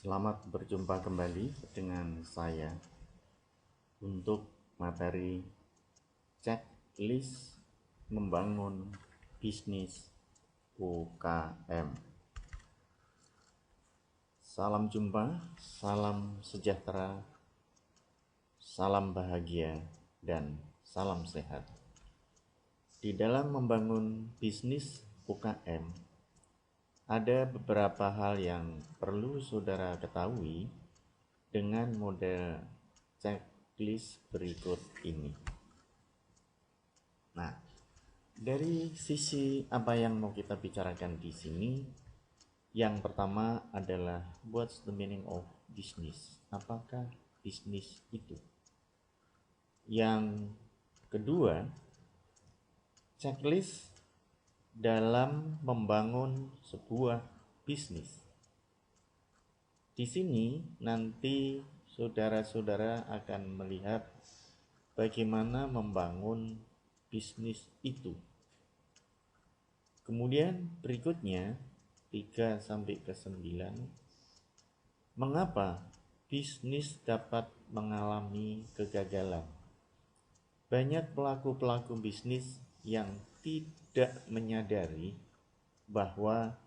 Selamat berjumpa kembali dengan saya untuk materi checklist membangun bisnis UKM. Salam jumpa, salam sejahtera, salam bahagia, dan salam sehat. Di dalam membangun bisnis UKM, ada beberapa hal yang perlu saudara ketahui dengan model checklist berikut ini. Nah, dari sisi apa yang mau kita bicarakan di sini, yang pertama adalah what's the meaning of business? Apakah bisnis itu? Yang kedua, checklist dalam membangun sebuah bisnis. Di sini nanti saudara-saudara akan melihat bagaimana membangun bisnis itu. Kemudian berikutnya 3 sampai ke 9, mengapa bisnis dapat mengalami kegagalan? Banyak pelaku-pelaku bisnis yang tidak menyadari bahwa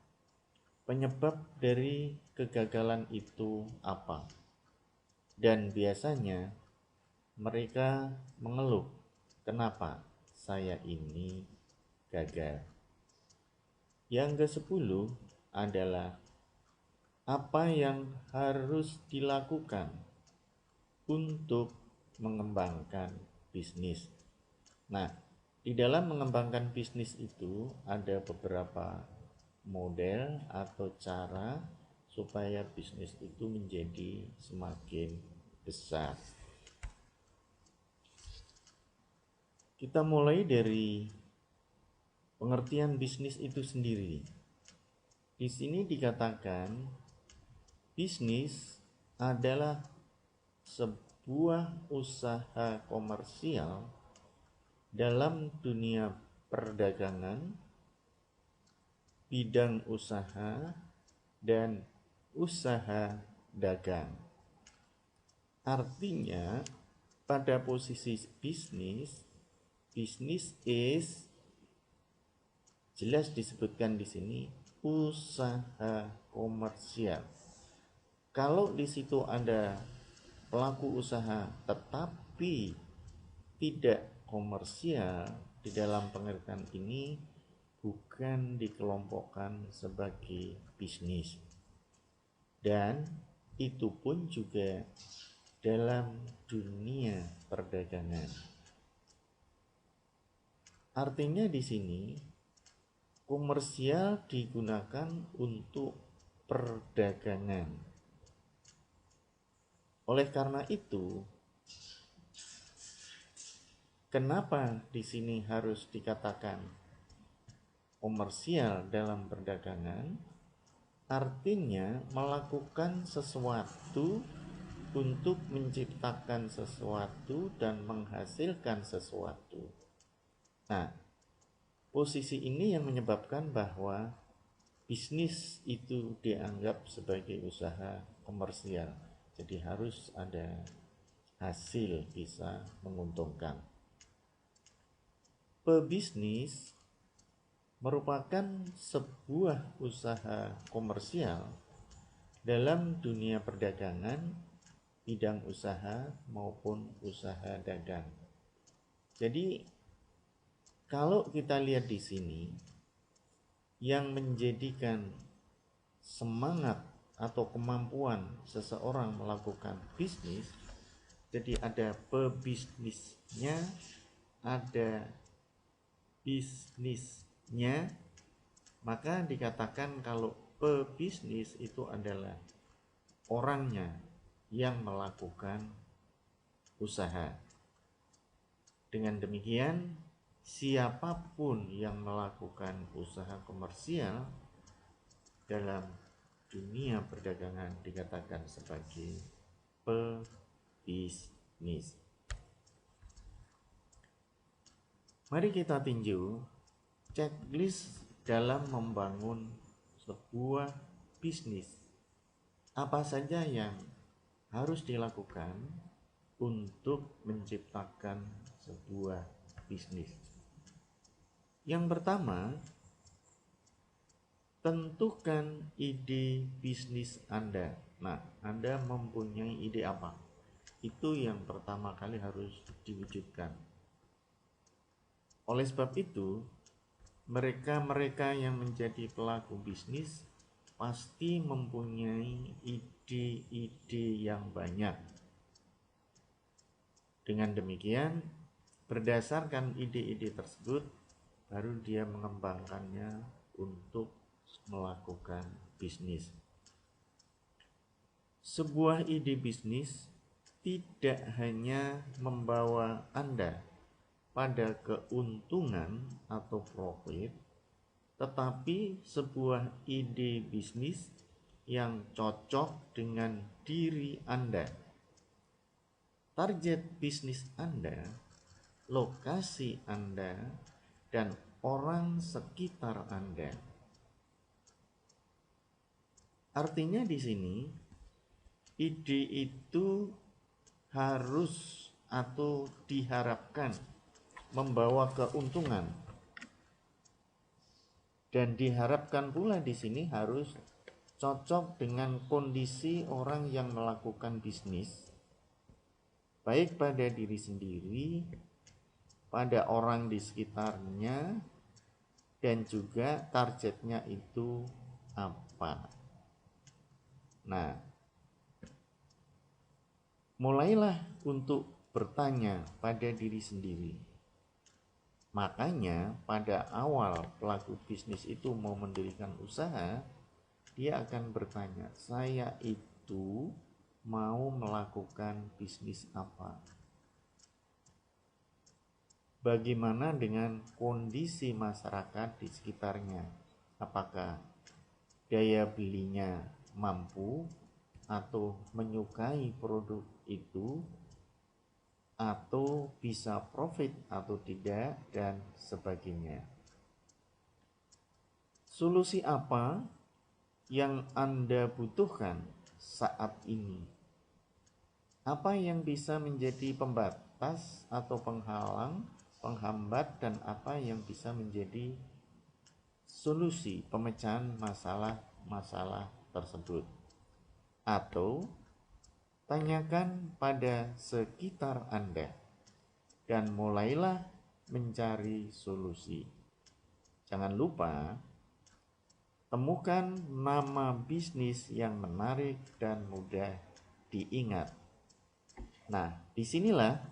penyebab dari kegagalan itu apa. Dan biasanya mereka mengeluh, kenapa saya ini gagal. Yang ke-10 adalah apa yang harus dilakukan untuk mengembangkan bisnis. Nah, di dalam mengembangkan bisnis itu ada beberapa model atau cara supaya bisnis itu menjadi semakin besar. Kita mulai dari pengertian bisnis itu sendiri. Di sini dikatakan bisnis adalah sebuah usaha komersial dalam dunia perdagangan, bidang usaha, dan usaha dagang. Artinya, pada posisi bisnis is jelas disebutkan di sini usaha komersial. Kalau di situ ada pelaku usaha tetapi tidak komersial, di dalam pengertian ini bukan dikelompokkan sebagai bisnis. Dan itu pun juga dalam dunia perdagangan. Artinya di sini komersial digunakan untuk perdagangan. Oleh karena itu, kenapa di sini harus dikatakan komersial dalam perdagangan? Artinya melakukan sesuatu untuk menciptakan sesuatu dan menghasilkan sesuatu. Nah, posisi ini yang menyebabkan bahwa bisnis itu dianggap sebagai usaha komersial. Jadi harus ada hasil bisa menguntungkan. Pebisnis merupakan sebuah usaha komersial dalam dunia perdagangan, bidang usaha maupun usaha dagang. Jadi kalau kita lihat di sini, yang menjadikan semangat atau kemampuan seseorang melakukan bisnis, jadi ada pebisnisnya, ada bisnisnya, maka dikatakan kalau pebisnis itu adalah orangnya yang melakukan usaha. Dengan demikian, siapapun yang melakukan usaha komersial dalam dunia perdagangan dikatakan sebagai pebisnis. Mari kita tinjau checklist dalam membangun sebuah bisnis. Apa saja yang harus dilakukan untuk menciptakan sebuah bisnis? Yang pertama, tentukan ide bisnis Anda. Nah, Anda mempunyai ide apa? Itu yang pertama kali harus diwujudkan. Oleh sebab itu, mereka-mereka yang menjadi pelaku bisnis pasti mempunyai ide-ide yang banyak. Dengan demikian, berdasarkan ide-ide tersebut, baru dia mengembangkannya untuk melakukan bisnis. Sebuah ide bisnis tidak hanya membawa Anda pada keuntungan atau profit, tetapi sebuah ide bisnis yang cocok dengan diri Anda, target bisnis Anda, lokasi Anda, dan orang sekitar Anda. Artinya di sini ide itu harus atau diharapkan membawa keuntungan, dan diharapkan pula di sini harus cocok dengan kondisi orang yang melakukan bisnis, baik pada diri sendiri, pada orang di sekitarnya, dan juga targetnya itu apa. Nah, mulailah untuk bertanya pada diri sendiri. Makanya pada awal pelaku bisnis itu mau mendirikan usaha, dia akan bertanya, saya itu mau melakukan bisnis apa? Bagaimana dengan kondisi masyarakat di sekitarnya? Apakah daya belinya mampu atau menyukai produk itu, atau bisa profit atau tidak, dan sebagainya. Solusi apa yang Anda butuhkan saat ini? Apa yang bisa menjadi pembatas atau penghalang, penghambat, dan apa yang bisa menjadi solusi pemecahan masalah-masalah tersebut? Atau tanyakan pada sekitar Anda dan mulailah mencari solusi. Jangan lupa temukan nama bisnis yang menarik dan mudah diingat. Nah, disinilah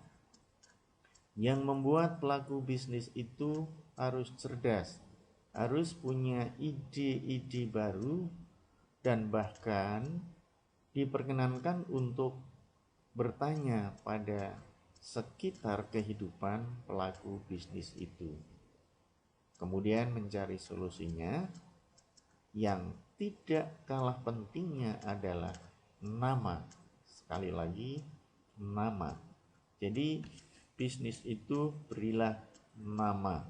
yang membuat pelaku bisnis itu harus cerdas, harus punya ide-ide baru, dan bahkan diperkenankan untuk bertanya pada sekitar kehidupan pelaku bisnis itu. Kemudian mencari solusinya. Yang tidak kalah pentingnya adalah nama. Sekali lagi, nama. Jadi bisnis itu berilah nama,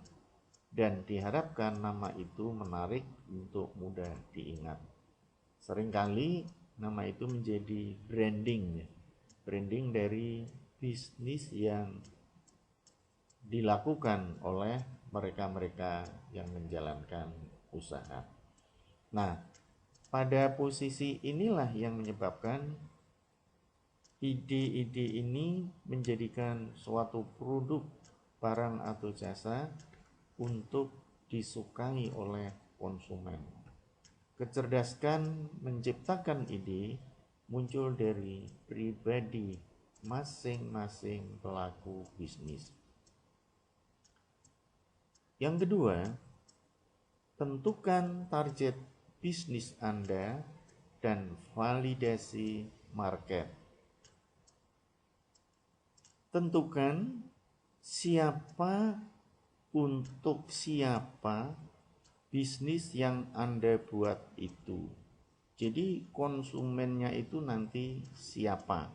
dan diharapkan nama itu menarik untuk mudah diingat. Seringkali nama itu menjadi branding, branding dari bisnis yang dilakukan oleh mereka-mereka yang menjalankan usaha. Nah, pada posisi inilah yang menyebabkan ide-ide ini menjadikan suatu produk, barang atau jasa untuk disukai oleh konsumen. Kecerdasan menciptakan ide muncul dari pribadi masing-masing pelaku bisnis. Yang kedua, tentukan target bisnis Anda dan validasi market. Tentukan siapa, untuk siapa bisnis yang Anda buat itu. Jadi konsumennya itu nanti siapa,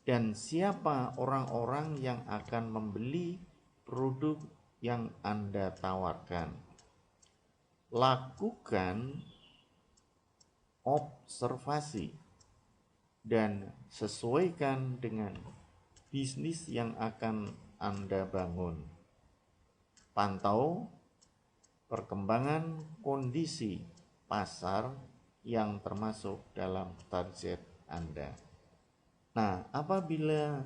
dan siapa orang-orang yang akan membeli produk yang Anda tawarkan. Lakukan observasi dan sesuaikan dengan bisnis yang akan Anda bangun. Pantau perkembangan kondisi pasar yang termasuk dalam target Anda. Nah, apabila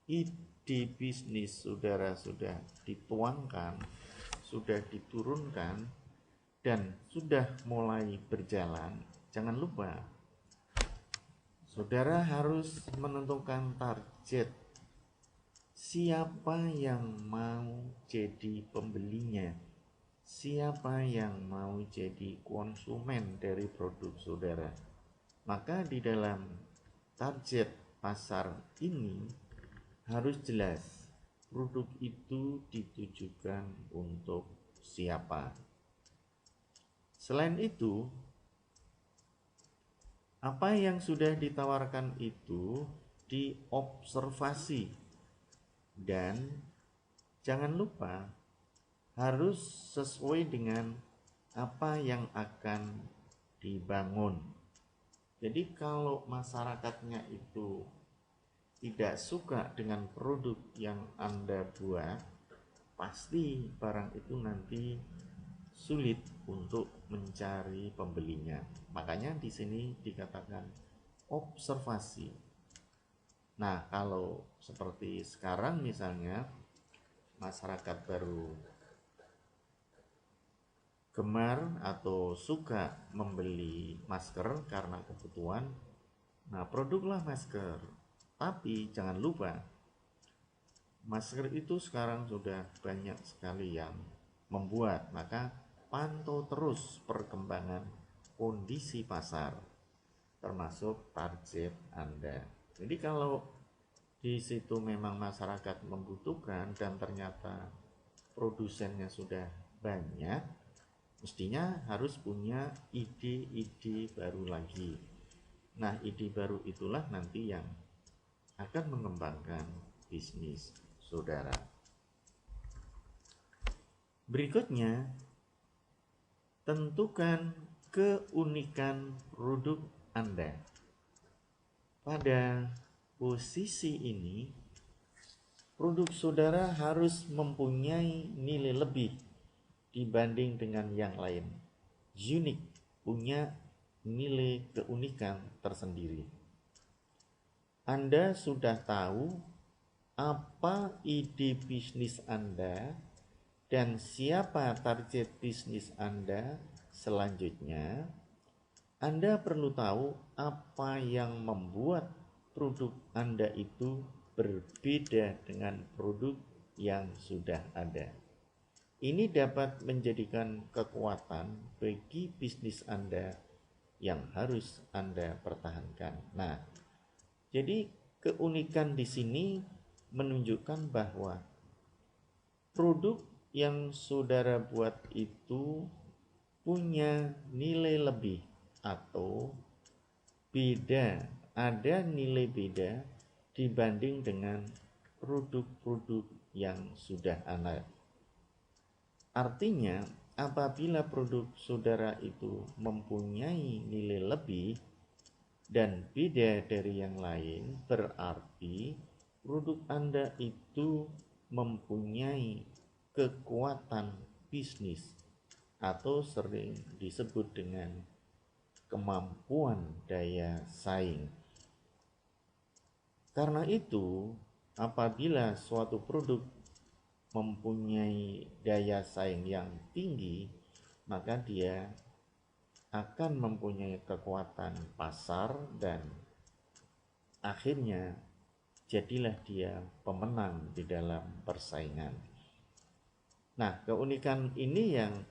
ide bisnis saudara sudah dituangkan, sudah diturunkan, dan sudah mulai berjalan, jangan lupa saudara harus menentukan target. Siapa yang mau jadi pembelinya? Siapa yang mau jadi konsumen dari produk saudara? Maka di dalam target pasar ini harus jelas produk itu ditujukan untuk siapa. Selain itu, apa yang sudah ditawarkan itu diobservasi dan jangan lupa harus sesuai dengan apa yang akan dibangun. Jadi kalau masyarakatnya itu tidak suka dengan produk yang Anda buat, pasti barang itu nanti sulit untuk mencari pembelinya. Makanya di sini dikatakan observasi. Nah, kalau seperti sekarang misalnya masyarakat baru gemar atau suka membeli masker karena kebutuhan, nah produklah masker. Tapi jangan lupa masker itu sekarang sudah banyak sekali yang membuat, maka pantau terus perkembangan kondisi pasar termasuk target Anda. Jadi kalau di situ memang masyarakat membutuhkan dan ternyata produsennya sudah banyak, mestinya harus punya ide-ide baru lagi. Nah, ide baru itulah nanti yang akan mengembangkan bisnis saudara. Berikutnya, tentukan keunikan produk Anda. Pada posisi ini, produk saudara harus mempunyai nilai lebih dibanding dengan yang lain. Unik, punya nilai keunikan tersendiri. Anda sudah tahu apa ide bisnis Anda dan siapa target bisnis Anda. Selanjutnya, Anda perlu tahu apa yang membuat produk Anda itu berbeda dengan produk yang sudah ada. Ini dapat menjadikan kekuatan bagi bisnis Anda yang harus Anda pertahankan. Nah, jadi keunikan di sini menunjukkan bahwa produk yang saudara buat itu punya nilai lebih atau beda, ada nilai beda dibanding dengan produk-produk yang sudah ada. Artinya, apabila produk saudara itu mempunyai nilai lebih dan beda dari yang lain, berarti produk Anda itu mempunyai kekuatan bisnis atau sering disebut dengan kemampuan daya saing. Karena itu, apabila suatu produk mempunyai daya saing yang tinggi, maka dia akan mempunyai kekuatan pasar dan akhirnya jadilah dia pemenang di dalam persaingan. Nah, keunikan ini yang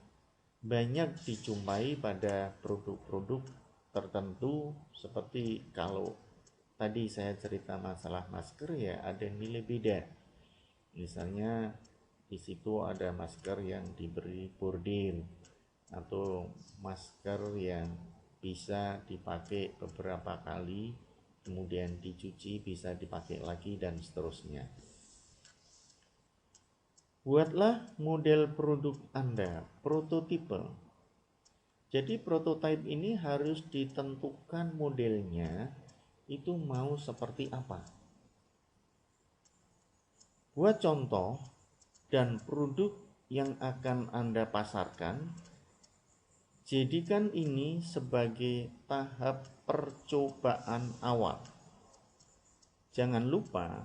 banyak dijumpai pada produk-produk tertentu, seperti kalau tadi saya cerita masalah masker, ya ada nilai beda. Misalnya di situ ada masker yang diberi bordir atau masker yang bisa dipakai beberapa kali, kemudian dicuci, bisa dipakai lagi, dan seterusnya. Buatlah model produk Anda, prototipe. Jadi prototipe ini harus ditentukan modelnya itu mau seperti apa. Buat contoh dan produk yang akan Anda pasarkan, jadikan ini sebagai tahap percobaan awal. Jangan lupa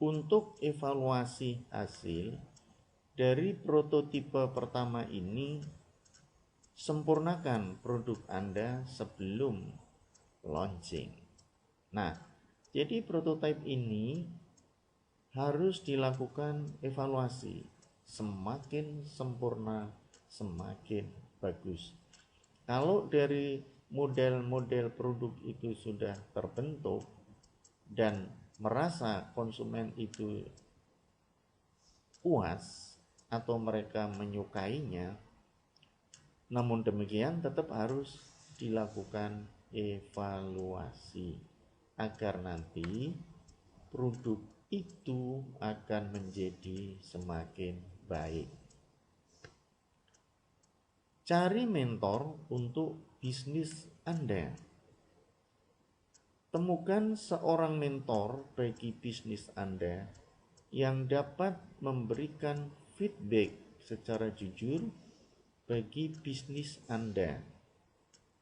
untuk evaluasi hasil dari prototipe pertama ini, sempurnakan produk Anda sebelum launching. Nah, jadi prototipe ini harus dilakukan evaluasi. Semakin sempurna, semakin bagus. Kalau dari model-model produk itu sudah terbentuk dan merasa konsumen itu puas atau mereka menyukainya, namun demikian tetap harus dilakukan evaluasi agar nanti produk itu akan menjadi semakin baik. Cari mentor untuk bisnis Anda. Temukan seorang mentor bagi bisnis Anda yang dapat memberikan feedback secara jujur bagi bisnis Anda.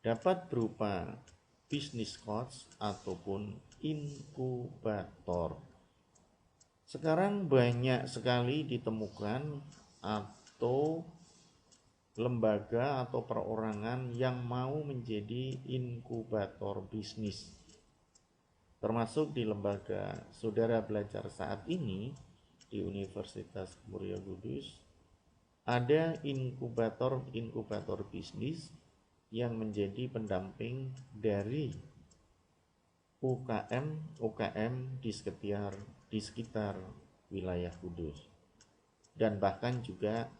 Dapat berupa bisnis coach ataupun inkubator. Sekarang banyak sekali ditemukan atau lembaga atau perorangan yang mau menjadi inkubator bisnis. Termasuk di lembaga saudara belajar saat ini di Universitas Muria Kudus, ada inkubator bisnis yang menjadi pendamping dari UKM di sekitar wilayah Kudus. Dan bahkan juga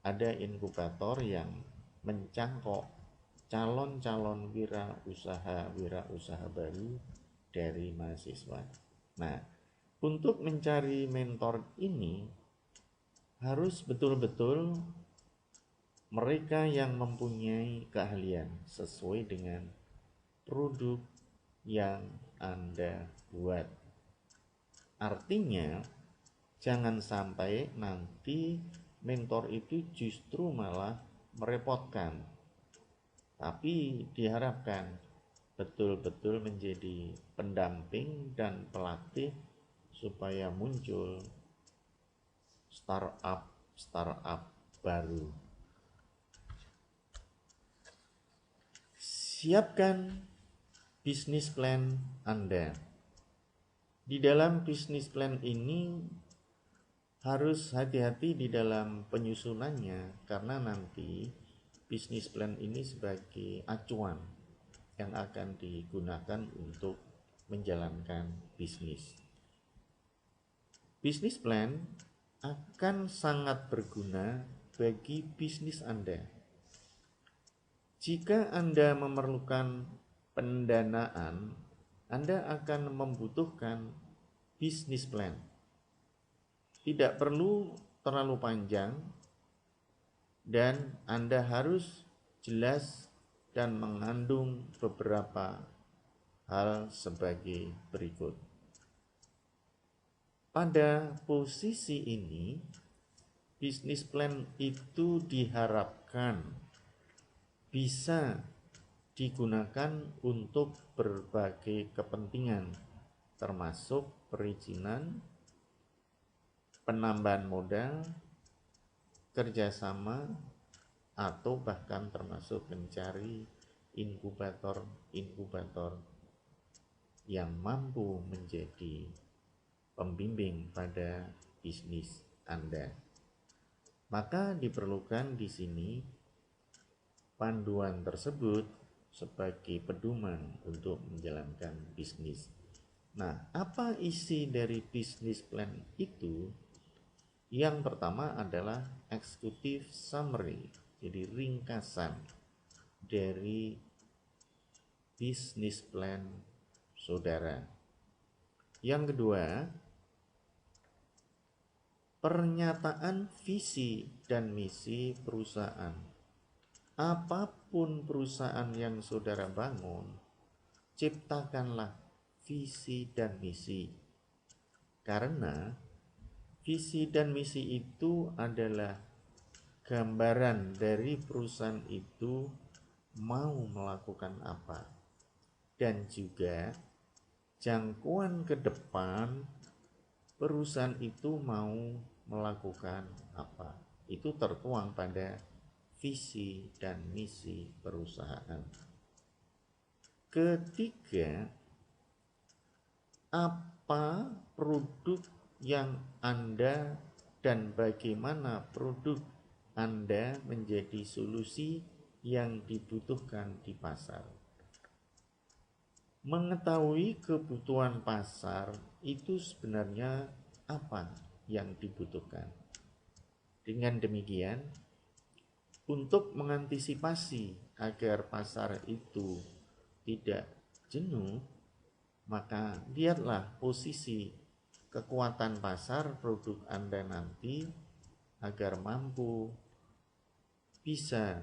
ada inkubator yang mencangkok calon-calon wirausaha baru dari mahasiswa. Nah, untuk mencari mentor ini harus betul-betul mereka yang mempunyai keahlian sesuai dengan produk yang Anda buat. Artinya, jangan sampai nanti mentor itu justru malah merepotkan. Tapi diharapkan betul-betul menjadi pendamping dan pelatih supaya muncul startup baru. Siapkan bisnis plan Anda. Di dalam bisnis plan ini harus hati-hati di dalam penyusunannya, karena nanti bisnis plan ini sebagai acuan yang akan digunakan untuk menjalankan bisnis. Bisnis plan akan sangat berguna bagi bisnis Anda. Jika Anda memerlukan pendanaan, Anda akan membutuhkan bisnis plan. Tidak perlu terlalu panjang dan Anda harus jelas dan mengandung beberapa hal sebagai berikut. Pada posisi ini, bisnis plan itu diharapkan bisa digunakan untuk berbagai kepentingan, termasuk perizinan, penambahan modal, kerjasama, atau bahkan termasuk mencari inkubator yang mampu menjadi pembimbing pada bisnis Anda. Maka diperlukan di sini panduan tersebut sebagai pedoman untuk menjalankan bisnis. Nah, apa isi dari bisnis plan itu? Yang pertama adalah executive summary, jadi ringkasan dari bisnis plan saudara. Yang kedua, pernyataan visi dan misi perusahaan. apapun perusahaan yang saudara bangun, ciptakanlah visi dan misi. Karena visi dan misi itu adalah gambaran dari perusahaan itu mau melakukan apa, dan juga jangkauan ke depan perusahaan itu mau melakukan apa. Itu tertuang pada visi dan misi perusahaan. Ketiga, apa produk yang Anda dan bagaimana produk Anda menjadi solusi yang dibutuhkan di pasar. Mengetahui kebutuhan pasar itu sebenarnya apa yang dibutuhkan. Dengan demikian, untuk mengantisipasi agar pasar itu tidak jenuh, maka lihatlah posisi kekuatan pasar produk Anda nanti agar mampu bisa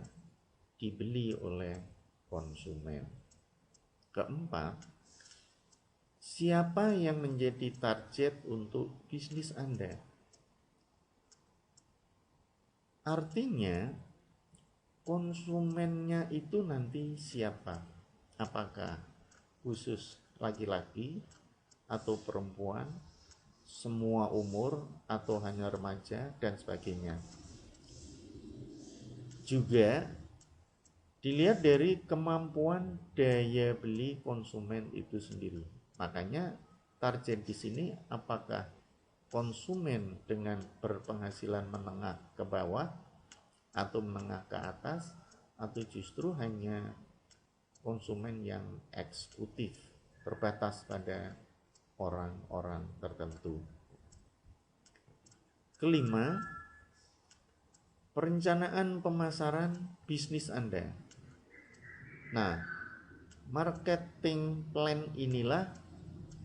dibeli oleh konsumen. Keempat, siapa yang menjadi target untuk bisnis Anda? Artinya, konsumennya itu nanti siapa? Apakah khusus laki-laki atau perempuan, semua umur atau hanya remaja, dan sebagainya. Juga dilihat dari kemampuan daya beli konsumen itu sendiri. Makanya target di sini apakah konsumen dengan berpenghasilan menengah ke bawah atau menengah ke atas, atau justru hanya konsumen yang eksekutif, terbatas pada orang-orang tertentu. Kelima, perencanaan pemasaran bisnis Anda. Nah, marketing plan inilah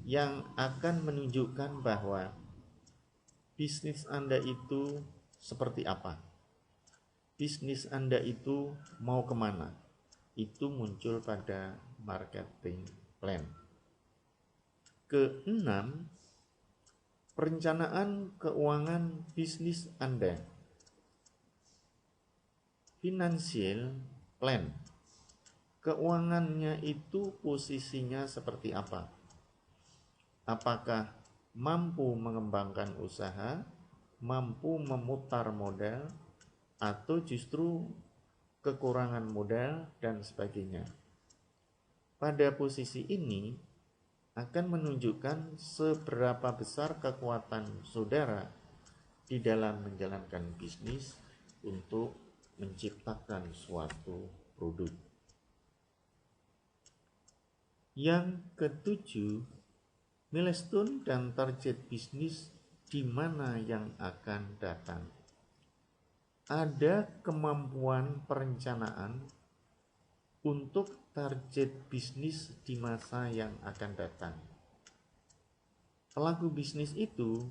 yang akan menunjukkan bahwa bisnis Anda itu seperti apa. Bisnis Anda itu mau kemana. Itu muncul pada marketing plan. Keenam, perencanaan keuangan bisnis Anda. Financial plan. Keuangannya itu posisinya seperti apa? Apakah mampu mengembangkan usaha, mampu memutar modal, atau justru kekurangan modal dan sebagainya? Pada posisi ini akan menunjukkan seberapa besar kekuatan saudara di dalam menjalankan bisnis untuk menciptakan suatu produk. Yang ketujuh, milestone dan target bisnis di mana yang akan datang. Ada kemampuan perencanaan untuk target bisnis di masa yang akan datang. Pelaku bisnis itu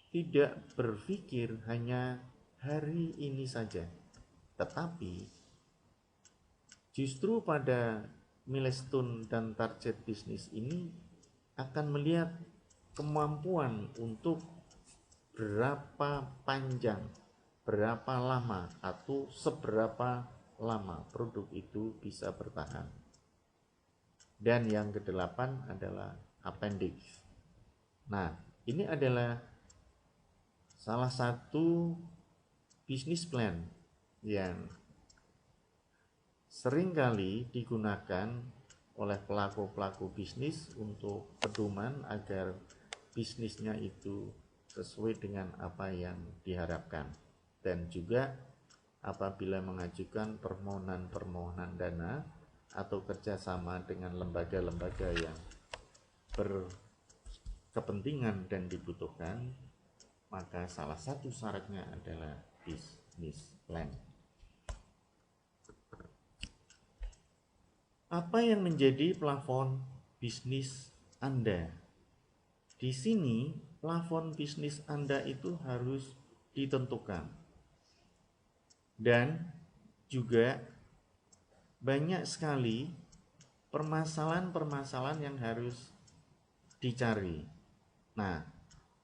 tidak berpikir hanya hari ini saja, tetapi justru pada milestone dan target bisnis ini akan melihat kemampuan untuk berapa panjang, berapa lama, atau seberapa lama produk itu bisa bertahan. Dan yang kedelapan adalah appendix. Nah, ini adalah salah satu bisnis plan yang seringkali digunakan oleh pelaku-pelaku bisnis untuk pedoman agar bisnisnya itu sesuai dengan apa yang diharapkan. Dan juga apabila mengajukan permohonan dana atau kerjasama dengan lembaga-lembaga yang berkepentingan dan dibutuhkan, maka salah satu syaratnya adalah bisnis plan. Apa yang menjadi plafon bisnis Anda? Di sini plafon bisnis Anda itu harus ditentukan. Dan juga banyak sekali permasalahan-permasalahan yang harus dicari. Nah,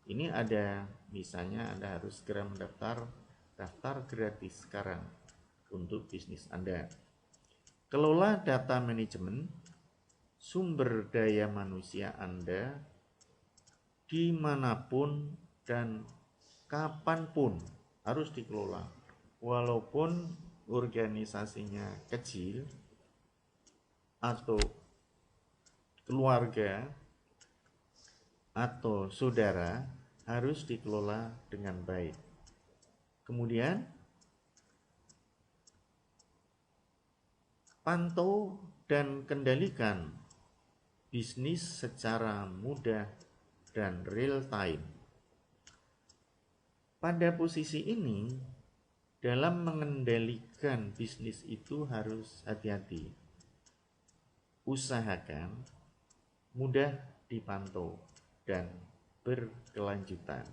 ini ada misalnya Anda harus segera mendaftar daftar gratis sekarang untuk bisnis Anda. Kelola data manajemen sumber daya manusia Anda dimanapun dan kapanpun harus dikelola. Walaupun organisasinya kecil atau keluarga atau saudara, harus dikelola dengan baik. Kemudian pantau dan kendalikan bisnis secara mudah dan real time. Pada posisi ini, dalam mengendalikan bisnis itu harus hati-hati. Usahakan mudah dipantau dan berkelanjutan.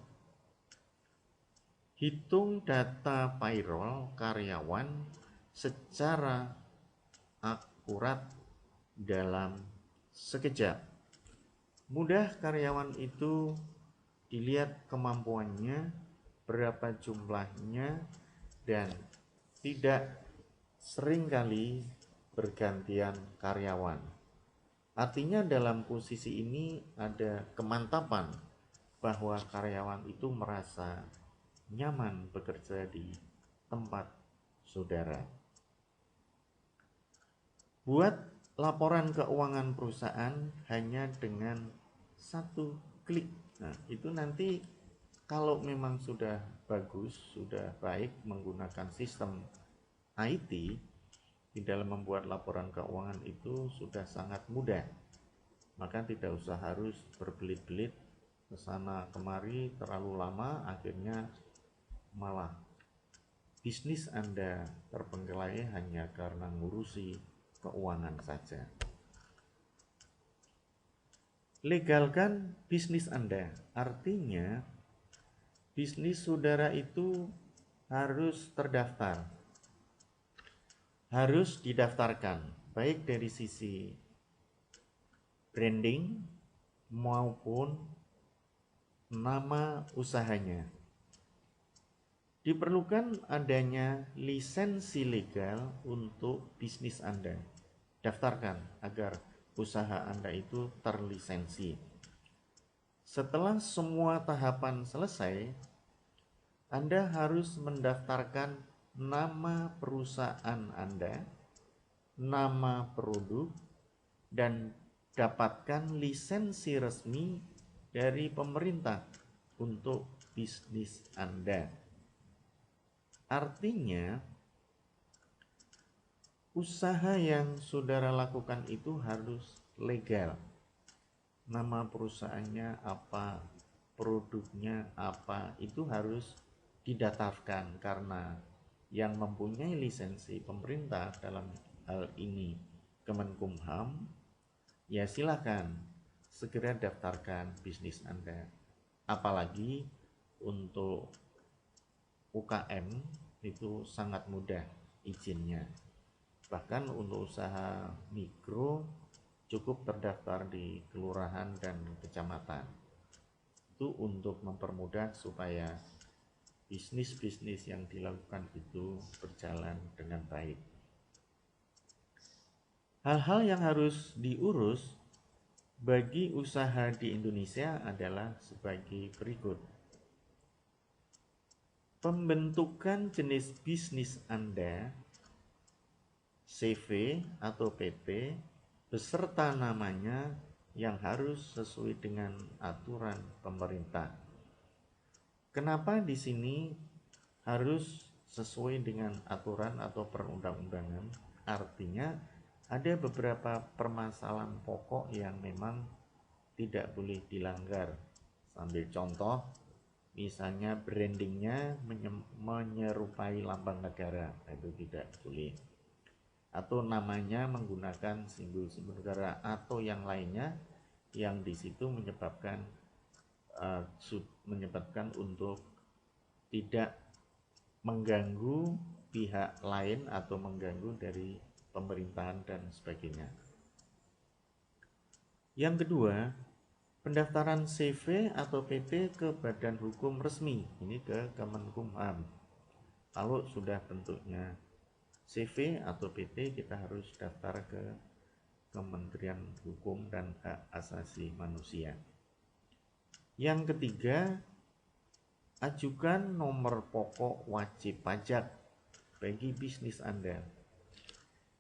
Hitung data payroll karyawan secara akurat dalam sekejap. Mudah karyawan itu dilihat kemampuannya, berapa jumlahnya, dan tidak seringkali bergantian karyawan. Artinya dalam posisi ini ada kemantapan bahwa karyawan itu merasa nyaman bekerja di tempat saudara. Buat laporan keuangan perusahaan hanya dengan satu klik. Nah, itu nanti kalau memang sudah bagus, sudah baik menggunakan sistem IT, di dalam membuat laporan keuangan itu sudah sangat mudah. Maka tidak usah harus berbelit-belit ke sana kemari terlalu lama, akhirnya malah bisnis Anda terbengkelai hanya karena ngurusi keuangan saja. Legalkan bisnis Anda, artinya bisnis saudara itu harus terdaftar, harus didaftarkan, baik dari sisi branding maupun nama usahanya. Diperlukan adanya lisensi legal untuk bisnis Anda. Daftarkan agar usaha Anda itu terlisensi. Setelah semua tahapan selesai, Anda harus mendaftarkan nama perusahaan Anda, nama produk, dan dapatkan lisensi resmi dari pemerintah untuk bisnis Anda. Artinya, usaha yang saudara lakukan itu harus legal. Nama perusahaannya apa, produknya apa, itu harus didaftarkan karena yang mempunyai lisensi pemerintah dalam hal ini Kemenkumham, ya silakan segera daftarkan bisnis Anda. Apalagi untuk UKM itu sangat mudah izinnya. Bahkan untuk usaha mikro cukup terdaftar di kelurahan dan kecamatan. Itu untuk mempermudah supaya bisnis-bisnis yang dilakukan itu berjalan dengan baik. Hal-hal yang harus diurus bagi usaha di Indonesia adalah sebagai berikut. Pembentukan jenis bisnis Anda, CV atau PT, beserta namanya yang harus sesuai dengan aturan pemerintah. Kenapa di sini harus sesuai dengan aturan atau perundang-undangan? Artinya ada beberapa permasalahan pokok yang memang tidak boleh dilanggar. Sambil contoh, misalnya brandingnya menyerupai lambang negara, itu tidak boleh. Atau namanya menggunakan simbol-simbol negara atau yang lainnya yang di situ menyebabkan untuk tidak mengganggu pihak lain atau mengganggu dari pemerintahan dan sebagainya. Yang kedua, pendaftaran CV atau PT ke badan hukum resmi, ini ke Kemenkumham. Kalau sudah bentuknya CV atau PT, kita harus daftar ke Kementerian Hukum dan Hak Asasi Manusia. Yang ketiga, ajukan nomor pokok wajib pajak bagi bisnis Anda.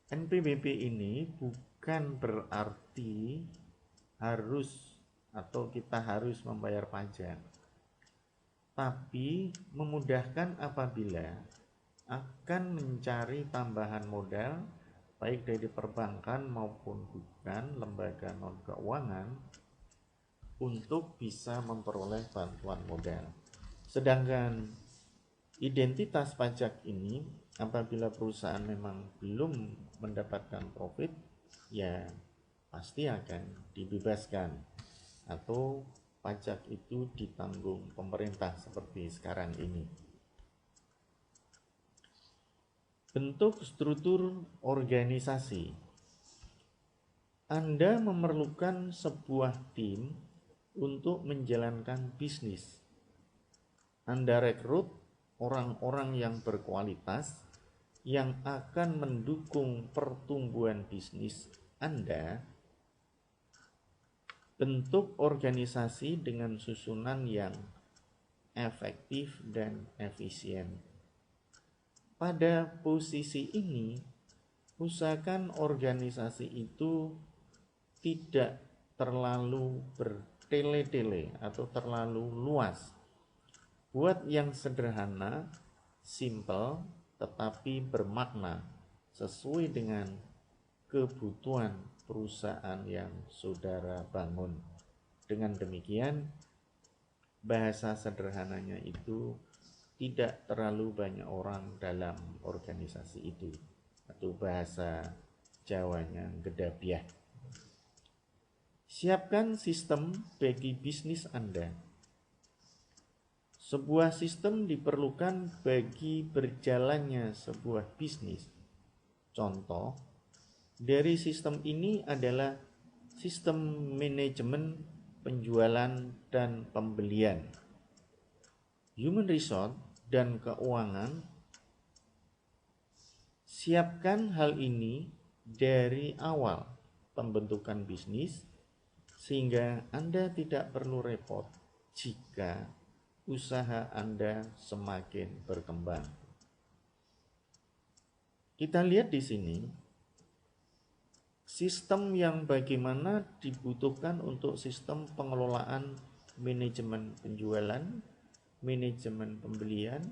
NPWP ini bukan berarti harus atau kita harus membayar pajak, tapi memudahkan apabila akan mencari tambahan modal baik dari perbankan maupun bukan lembaga non keuangan untuk bisa memperoleh bantuan modal. Sedangkan identitas pajak ini apabila perusahaan memang belum mendapatkan profit, ya pasti akan dibebaskan atau pajak itu ditanggung pemerintah seperti sekarang ini. Bentuk struktur organisasi. Anda memerlukan sebuah tim untuk menjalankan bisnis. Anda rekrut orang-orang yang berkualitas yang akan mendukung pertumbuhan bisnis Anda. Bentuk organisasi dengan susunan yang efektif dan efisien. Pada posisi ini, usahakan organisasi itu tidak terlalu bertele-tele atau terlalu luas. Buat yang sederhana, simple, tetapi bermakna sesuai dengan kebutuhan perusahaan yang saudara bangun. Dengan demikian, bahasa sederhananya itu tidak terlalu banyak orang dalam organisasi itu, atau bahasa Jawanya gedabiah. Siapkan sistem bagi bisnis Anda. Sebuah sistem diperlukan bagi berjalannya sebuah bisnis. Contoh dari sistem ini adalah sistem manajemen penjualan dan pembelian, human resource, dan keuangan. Siapkan hal ini dari awal pembentukan bisnis sehingga Anda tidak perlu repot jika usaha Anda semakin berkembang. Kita lihat di sini sistem yang bagaimana dibutuhkan untuk sistem pengelolaan manajemen penjualan, manajemen pembelian,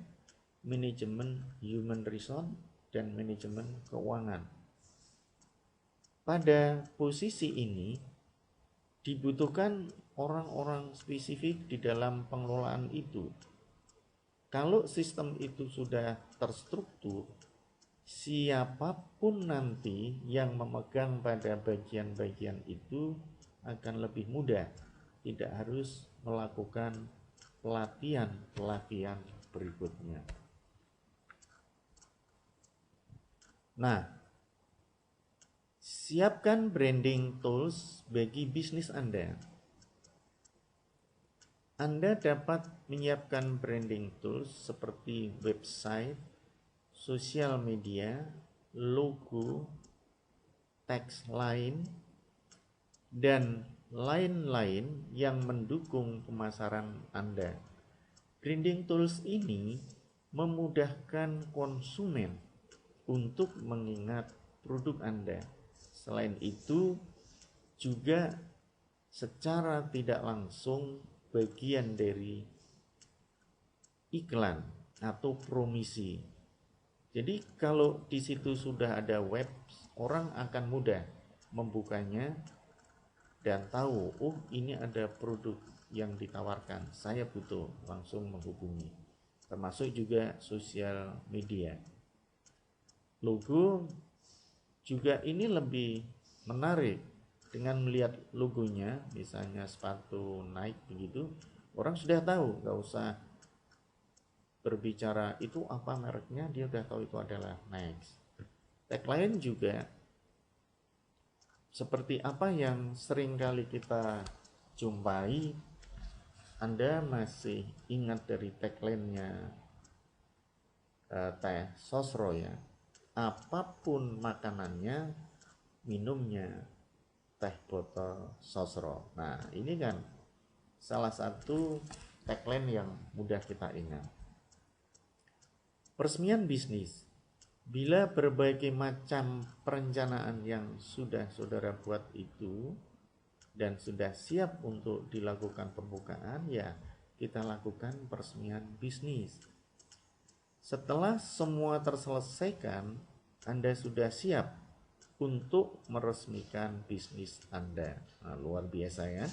manajemen human resource, dan manajemen keuangan. Pada posisi ini dibutuhkan orang-orang spesifik di dalam pengelolaan itu. Kalau sistem itu sudah terstruktur, siapapun nanti yang memegang pada bagian-bagian itu akan lebih mudah, tidak harus melakukan pelatihan berikutnya. Nah, siapkan branding tools bagi bisnis Anda. Anda dapat menyiapkan branding tools seperti website, sosial media, logo, tagline, dan lain-lain yang mendukung pemasaran Anda. Branding tools ini memudahkan konsumen untuk mengingat produk Anda. Selain itu, juga secara tidak langsung bagian dari iklan atau promisi. Jadi kalau di situ sudah ada web, orang akan mudah membukanya dan tahu, oh ini ada produk yang ditawarkan, saya butuh, langsung menghubungi. Termasuk juga sosial media. Logo juga ini lebih menarik. Dengan melihat logonya, misalnya sepatu Nike begitu, orang sudah tahu, nggak usah berbicara itu apa mereknya, dia udah tahu itu adalah Nike. Tagline juga seperti apa yang sering kali kita jumpai. Anda masih ingat dari tagline-nya Teh Sosro ya, apapun makanannya, minumnya teh botol Sosro. Nah, ini kan salah satu tagline yang mudah kita ingat. Peresmian bisnis, bila berbagai macam perencanaan yang sudah saudara buat itu dan sudah siap untuk dilakukan pembukaan, ya kita lakukan peresmian bisnis. Setelah semua terselesaikan, Anda sudah siap untuk meresmikan bisnis Anda. Nah, luar biasa ya,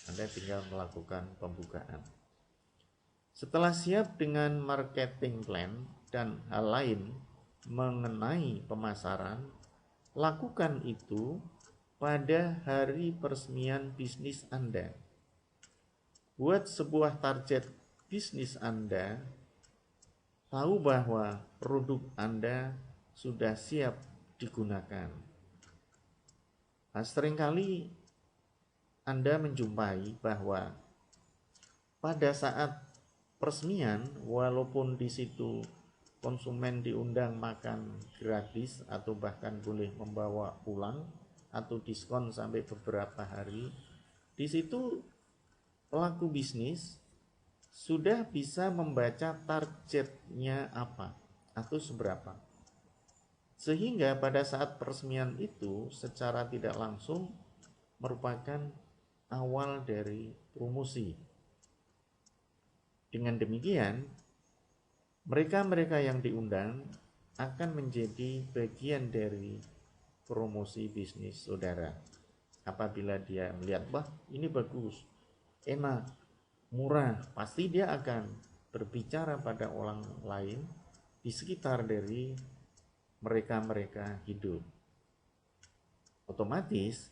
Anda tinggal melakukan pembukaan. Setelah siap dengan marketing plan dan hal lain mengenai pemasaran, lakukan itu pada hari peresmian bisnis Anda. Buat sebuah target bisnis Anda, tahu bahwa produk Anda sudah siap digunakan. Nah, seringkali Anda menjumpai bahwa pada saat peresmian, walaupun di situ konsumen diundang makan gratis atau bahkan boleh membawa pulang atau diskon sampai beberapa hari, di situ pelaku bisnis sudah bisa membaca targetnya apa atau seberapa. Sehingga pada saat peresmian itu secara tidak langsung merupakan awal dari promosi. Dengan demikian, mereka-mereka yang diundang akan menjadi bagian dari promosi bisnis saudara. Apabila dia melihat, wah ini bagus, enak, murah, pasti dia akan berbicara pada orang lain di sekitar dari mereka-mereka hidup. Otomatis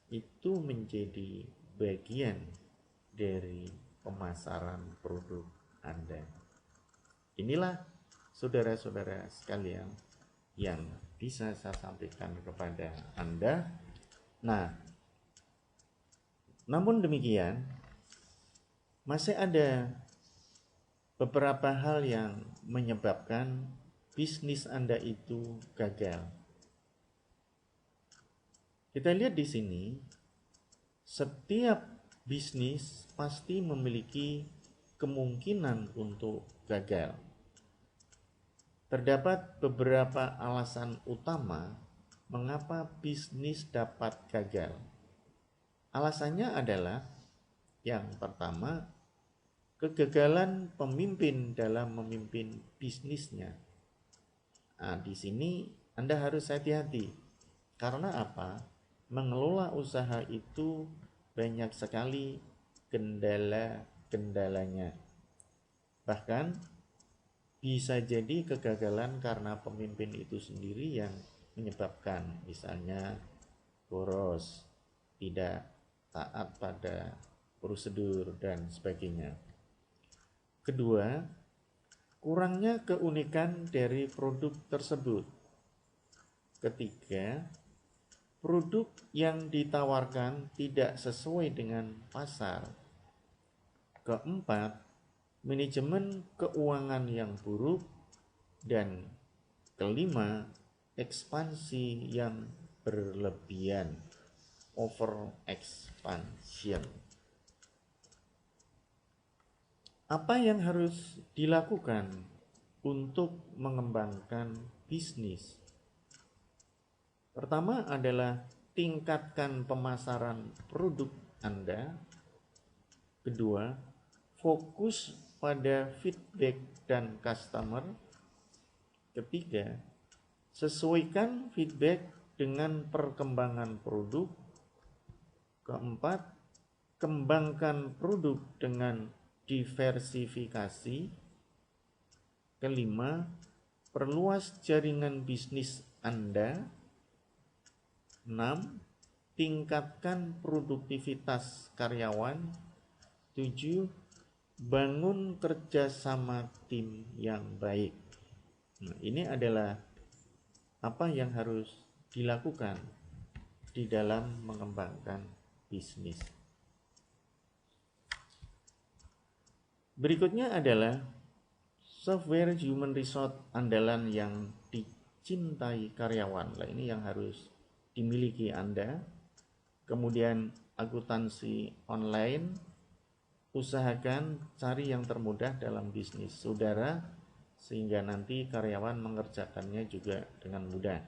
itu menjadi bagian dari pemasaran produk Anda. Inilah saudara-saudara sekalian yang bisa saya sampaikan kepada Anda. Nah, namun demikian, masih ada beberapa hal yang menyebabkan bisnis Anda itu gagal. Kita lihat di sini, setiap bisnis pasti memiliki kemungkinan untuk gagal. Terdapat beberapa alasan utama mengapa bisnis dapat gagal. Alasannya adalah yang pertama, kegagalan pemimpin dalam memimpin bisnisnya. Nah, di sini Anda harus hati-hati. Karena apa? Mengelola usaha itu banyak sekali kendala-kendalanya. Bahkan bisa jadi kegagalan karena pemimpin itu sendiri yang menyebabkan, misalnya boros, tidak taat pada prosedur dan sebagainya. Kedua, kurangnya keunikan dari produk tersebut. Ketiga, produk yang ditawarkan tidak sesuai dengan pasar. Keempat, manajemen keuangan yang buruk. Dan kelima, ekspansi yang berlebihan, over expansion. Apa yang harus dilakukan untuk mengembangkan bisnis? Pertama adalah tingkatkan pemasaran produk Anda. Kedua, fokus pada feedback dan customer. Ketiga, sesuaikan feedback dengan perkembangan produk. Keempat, kembangkan produk dengan diversifikasi. Kelima, perluas jaringan bisnis Anda. 6. Tingkatkan produktivitas karyawan. 7. Bangun kerjasama tim yang baik. Nah, ini adalah apa yang harus dilakukan di dalam mengembangkan bisnis. Berikutnya adalah software human resource andalan yang dicintai karyawan. Nah, ini yang harus dimiliki Anda. Kemudian akuntansi online, usahakan cari yang termudah dalam bisnis saudara sehingga nanti karyawan mengerjakannya juga dengan mudah.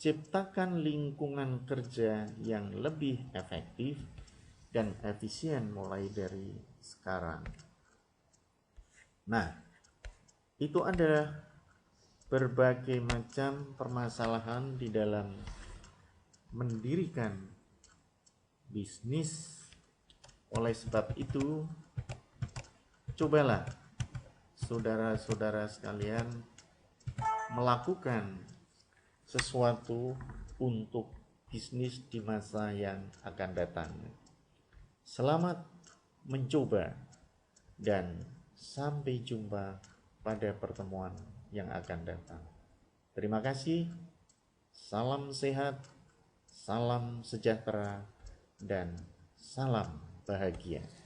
Ciptakan lingkungan kerja yang lebih efektif dan efisien mulai dari sekarang. Nah, itu adalah berbagai macam permasalahan di dalam mendirikan bisnis. Oleh sebab itu, cobalah saudara-saudara sekalian melakukan sesuatu untuk bisnis di masa yang akan datang. Selamat mencoba dan sampai jumpa pada pertemuan yang akan datang. Terima kasih. Salam sehat, salam sejahtera, dan salam bahagia.